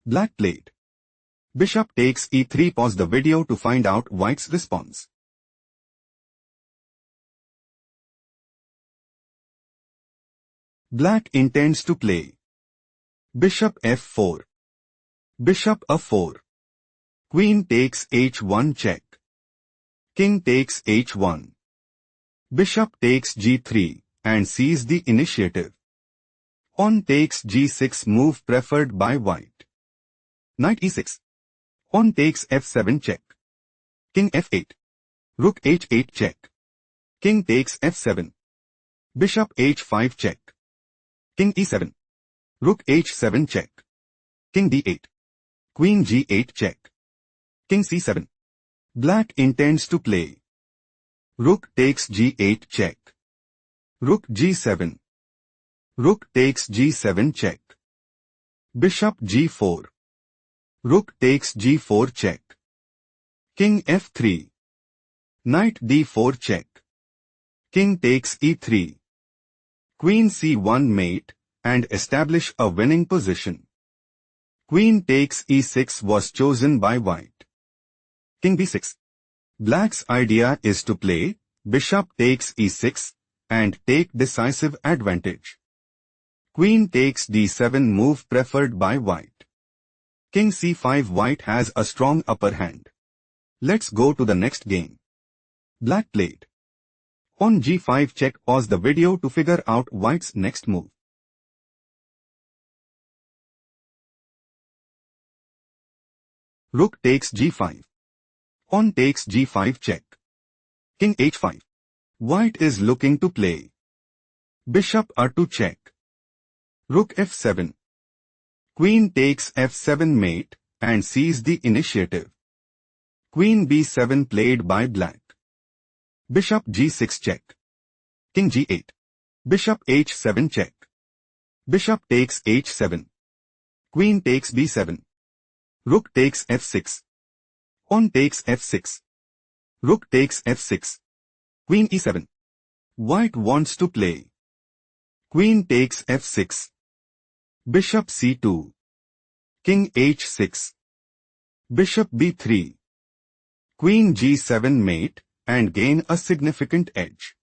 Black played. Bishop takes e3. Pause the video to find out white's response. Black intends to play. Bishop f4. Bishop a4. Queen takes h1 check. King takes h1. Bishop takes g3 and sees the initiative. Pawn takes g6, move preferred by white. Knight e6. Pawn takes f7 check. King f8. Rook h8 check. King takes f7. Bishop h5 check. King e7. Rook h7 check. King d8. Queen g8 check. King c7. Black intends to play. Rook takes g8 check. Rook g7. Rook takes g7 check. Bishop g4. Rook takes g4 check. King f3. Knight d4 check. King takes e3. Queen c1 mate and establish a winning position. Queen takes e6 was chosen by white. King b6. Black's idea is to play bishop takes e6 and take decisive advantage. Queen takes d7, move preferred by white. King c5. White has a strong upper hand. Let's go to the next game. Black played. Pawn g5 check. Pause the video to figure out white's next move. Rook takes g5. Pawn takes g5 check. King h5. White is looking to play. Bishop a2 check. Rook f7. Queen takes f7 mate and sees the initiative. Queen b7 played by black. Bishop g6 check. King g8. Bishop h7 check. Bishop takes h7. Queen takes b7. Rook takes f6. Pawn takes f6. Rook takes f6. Queen e7. White wants to play. Queen takes f6. Bishop c2. King h6. Bishop b3. Queen g7 mate and gain a significant edge.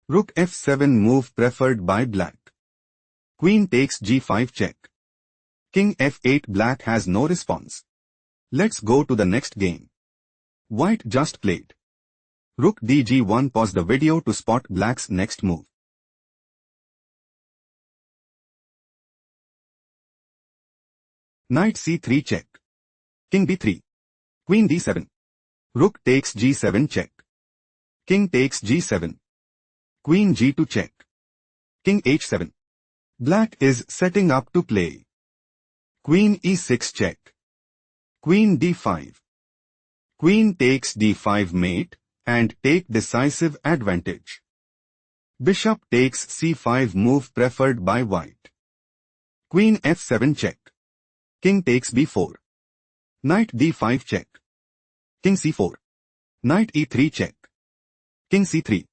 Rook f7, move preferred by black. Queen takes g5 check. King f8. Black has no response. Let's go to the next game. White just played. Rook dg1. Pause the video to spot black's next move. Knight c3 check. King b3. Queen d7. Rook takes g7 check. King takes g7. Queen g2 check. King h7. Black is setting up to play. Queen e6 check. Queen d5. Queen takes d5 mate and take decisive advantage. Bishop takes c5, move preferred by white. Queen f7 check. King takes b4. Knight d5 check. King c4. Knight e3 check. King c3.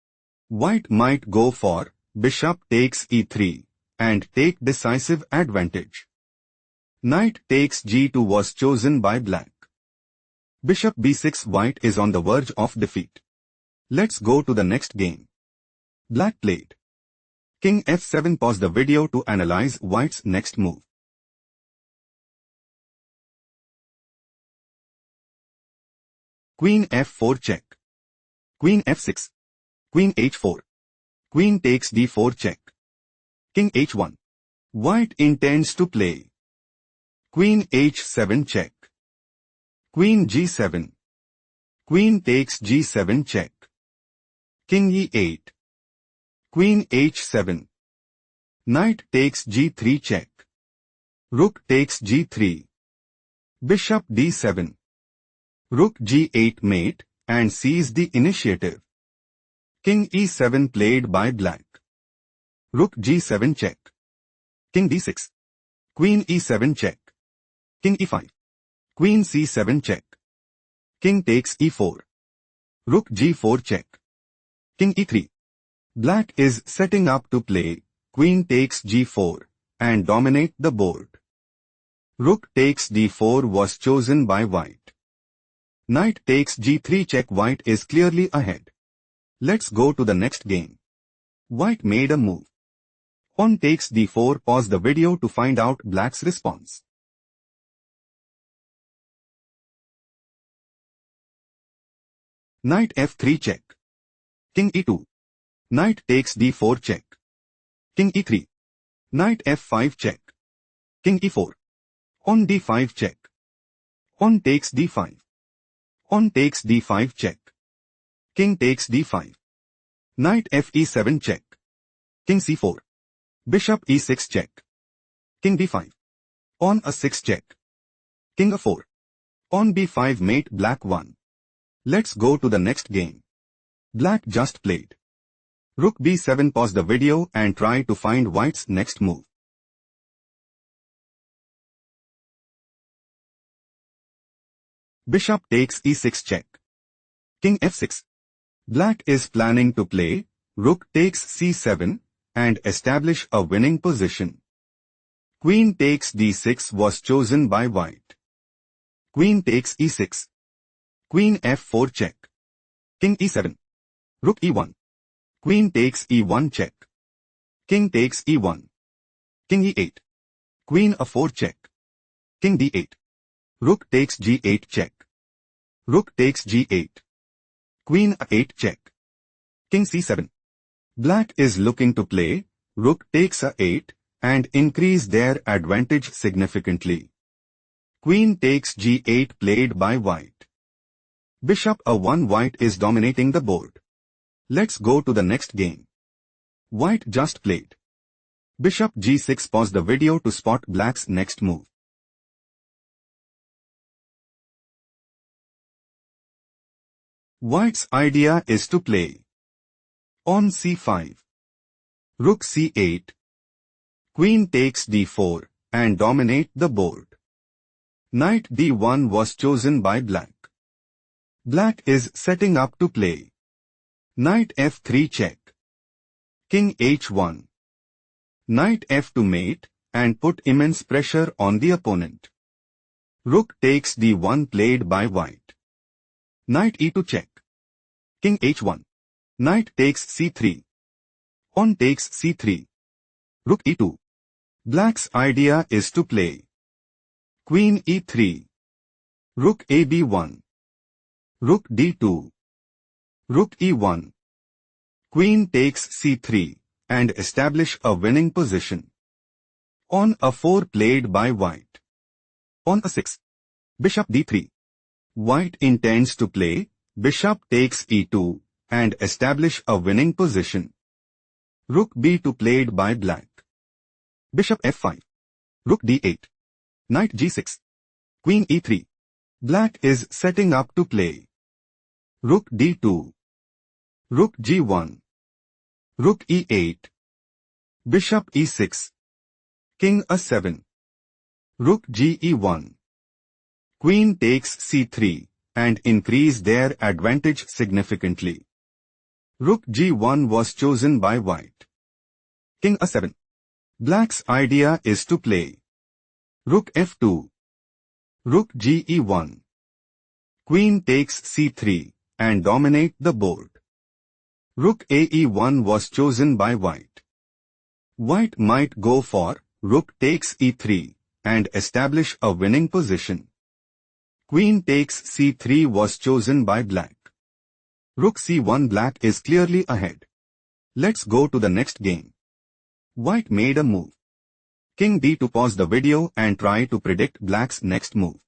White might go for bishop takes e3 and take decisive advantage. Knight takes g2 was chosen by black. Bishop b6. White is on the verge of defeat. Let's go to the next game. Black played. King f7. Pause the video to analyze white's next move. Queen f4 check. Queen f6. Queen h4. Queen takes d4 check. King h1. White intends to play. Queen h7 check. Queen g7. Queen takes g7 check. King e8. Queen h7. Knight takes g3 check. Rook takes g3. Bishop d7. Rook g8 mate and sees the initiative. King e7 played by black. Rook g7 check. King d6. Queen e7 check. King e5. Queen c7 check. King takes e4. Rook g4 check. King e3. Black is setting up to play Queen takes g4 and dominate the board. Rook takes d4 was chosen by white. Knight takes g3 check. White is clearly ahead. Let's go to the next game. White made a move. Pawn takes d4. Pause the video to find out black's response. Knight f3 check. King e2. Knight takes d4 check. King e3. Knight f5 check. King e4. Pawn d5 check. Pawn takes d5. Pawn takes d5 check. King takes d5. Knight fe7 check. King c4. Bishop e6 check. King b5. Pawn a6 check. King a4. Pawn b5 mate. Black won. Let's go to the next game. Black just played. Rook b7. Pause the video and try to find white's next move. Bishop takes e6 check. King f6. Black is planning to play rook takes c7 and establish a winning position. Queen takes d6 was chosen by white. Queen takes e6. Queen f4 check. King e7. Rook e1. Queen takes e1 check. King takes e1. King e8. Queen a4 check. King d8. Rook takes g8 check. Rook takes g8. Queen a8 check. King c7. Black is looking to play rook takes a8 and increase their advantage significantly. Queen takes g8 played by white. Bishop a1. White is dominating the board. Let's go to the next game. White just played. Bishop g6. Pause the video to spot black's next move. White's idea is to play pawn c5, rook c8, queen takes d4 and dominate the board. Knight d1 was chosen by black. Black is setting up to play knight f3 check, king h1, knight f2 mate and put immense pressure on the opponent. Rook takes d1 played by white. Knight e2 check, king h1, knight takes c3, pawn takes c3, rook e2. Black's idea is to play queen e3, rook ab1, rook d2, rook e1, queen takes c3 and establish a winning position. Pawn a4 played by white. Pawn a6, bishop d3. White intends to play bishop takes e2 and establish a winning position. Rook b2 played by black. Bishop f5, rook d8, knight g6, queen e3. Black is setting up to play rook d2, rook g1, rook e8, bishop e6, king a7, rook ge1, queen takes c3 and increase their advantage significantly. Rook g1 was chosen by white. King a7. Black's idea is to play rook f2, rook ge1, queen takes c3 and dominate the board. Rook ae1 was chosen by white. White might go for rook takes e3 and establish a winning position. Queen takes c3 was chosen by black. Rook c1. Black is clearly ahead. Let's go to the next game. White made a move. King d2. Pause the video and try to predict black's next move.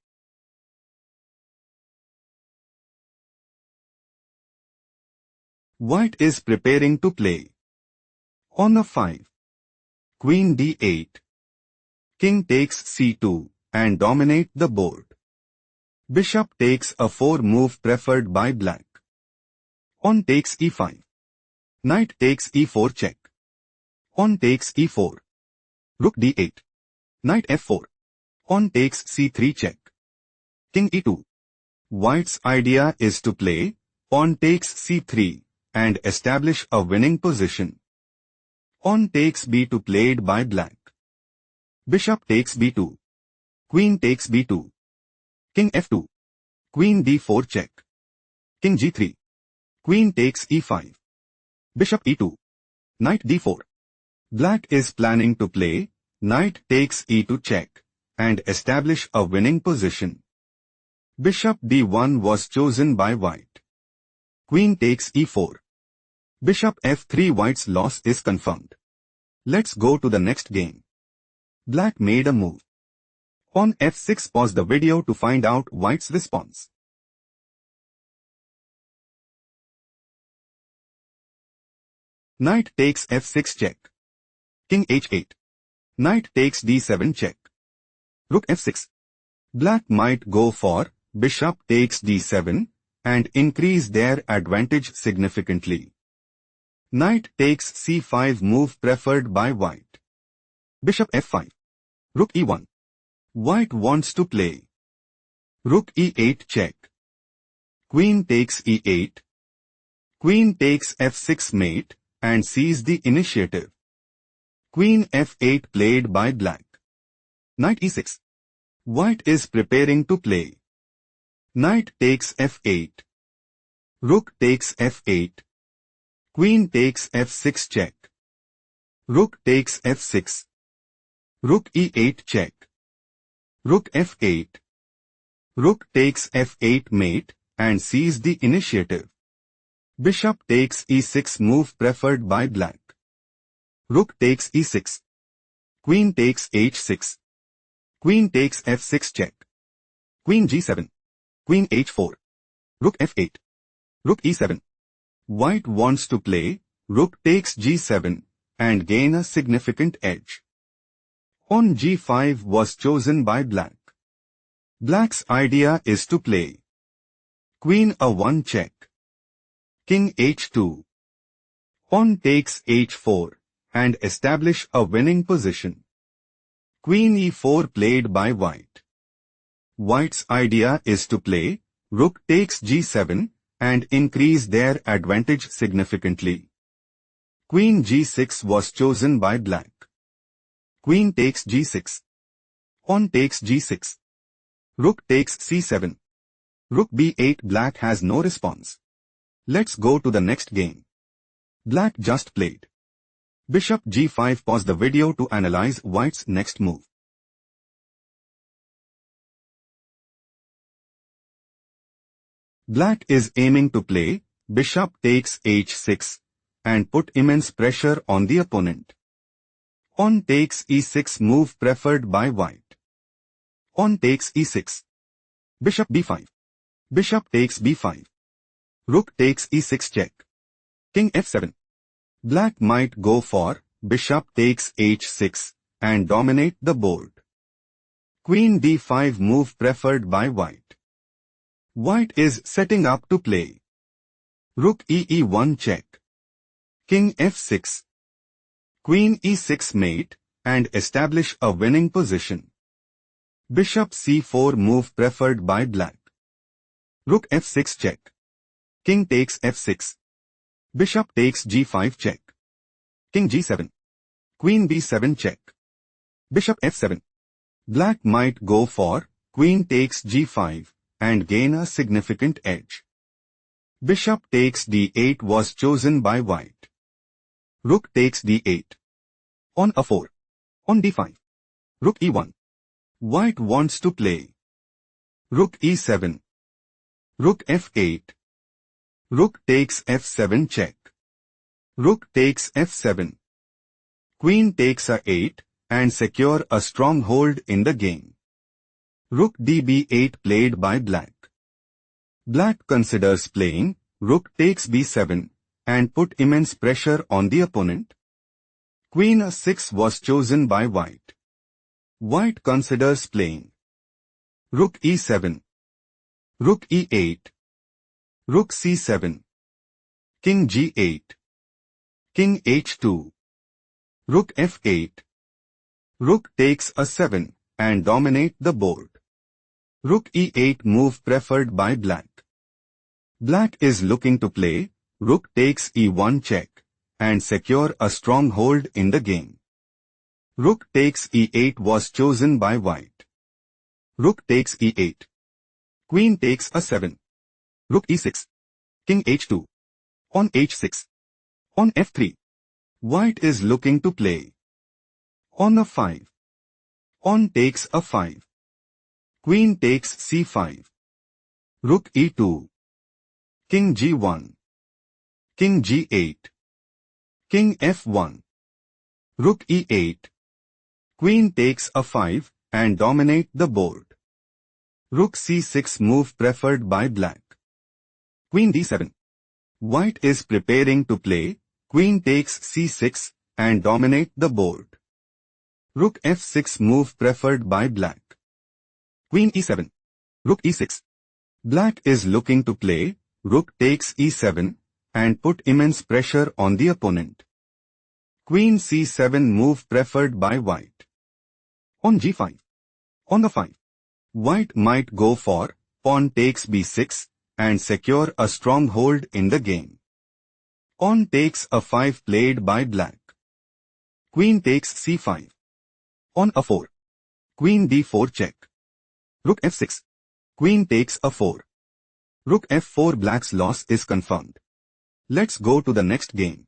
White is preparing to play pawn a5, queen d8, king takes c2 and dominate the board. Bishop takes a 4 move preferred by black. Pawn takes e5. Knight takes e4 check. Pawn takes e4. Rook d8. Knight f4. Pawn takes c3 check. King e2. White's idea is to play pawn takes c3 and establish a winning position. Pawn takes b2 played by black. Bishop takes b2. Queen takes b2. King f2. Queen d4 check. King g3. Queen takes e5. Bishop e2. Knight d4. Black is planning to play knight takes e2 check and establish a winning position. Bishop d1 was chosen by white. Queen takes e4. Bishop f3. White's loss is confirmed. Let's go to the next game. Black made a move. On f6. Pause the video to find out white's response. Knight takes f6 check. King h8. Knight takes d7 check. Rook f6. Black might go for bishop takes d7 and increase their advantage significantly. Knight takes c5 move preferred by white. Bishop f5. Rook e1. White wants to play rook e8 check. Queen takes e8. Queen takes f6 mate and seize the initiative. Queen f8 played by black. Knight e6. White is preparing to play. Knight takes f8. Rook takes f8. Queen takes f6 check. Rook takes f6. Rook e8 check. Rook f8. Rook takes f8 mate and seize the initiative. Bishop takes e6 move preferred by black. Rook takes e6. Queen takes h6. Queen takes f6 check. Queen g7. Queen h4. Rook f8. Rook e7. White wants to play rook takes g7 and gain a significant edge. Pawn g5 was chosen by black. Black's idea is to play Queen a1 check. King h2. Pawn takes h4 and establish a winning position. Queen e4 played by white. White's idea is to play rook takes g7 and increase their advantage significantly. Queen g6 was chosen by black. Queen takes g6. Pawn takes g6. Rook takes c7. Rook b8. Black has no response. Let's go to the next game. Black just played bishop g5. Pause the video to analyze white's next move. Black is aiming to play bishop takes h6 and put immense pressure on the opponent. Pawn takes e6 move preferred by white. Pawn takes e6. Bishop b5. Bishop takes b5. Rook takes e6 check. King f7. Black might go for bishop takes h6 and dominate the board. Queen d5 move preferred by white. White is setting up to play rook e1 check. King f6. Queen e6 mate and establish a winning position. Bishop c4 move preferred by black. Rook f6 check. King takes f6. Bishop takes g5 check. King g7. Queen b7 check. Bishop f7. Black might go for queen takes g5 and gain a significant edge. Bishop takes d8 was chosen by white. Rook takes d8. Pawn a4. Pawn d5. Rook e1. White wants to play rook e7. Rook f8. Rook takes f7 check. Rook takes f7. Queen takes a8 and secure a stronghold in the game. Rook db8 played by black. Black considers playing rook takes b7 and put immense pressure on the opponent. Queen a6 was chosen by white. White considers playing rook e7. Rook e8. Rook c7. King g8. King h2. Rook f8. Rook takes a7 and dominate the board. Rook e8 move preferred by black. Black is looking to play rook takes e1 check and secure a stronghold in the game. Rook takes e8 was chosen by white. Rook takes e8. Queen takes a7. Rook e6. King h2. On h6. On f3. White is looking to play. On a5. On takes a5. Queen takes c5. Rook e2. King g1. King g8. King f1. Rook e8. Queen takes a5 and dominate the board. Rook c6 move preferred by black. Queen d7. White is preparing to play. Queen takes c6 and dominate the board. Rook f6 move preferred by black. Queen e7. Rook e6. Black is looking to play. Rook takes e7 and put immense pressure on the opponent. Queen c7 move preferred by white. On g5. On the 5. White might go for pawn takes b6 and secure a stronghold in the game. Pawn takes a5 played by black. Queen takes c5. On a4. Queen d4 check. Rook f6. Queen takes a4. Rook f4. Black's loss is confirmed. Let's go to the next game.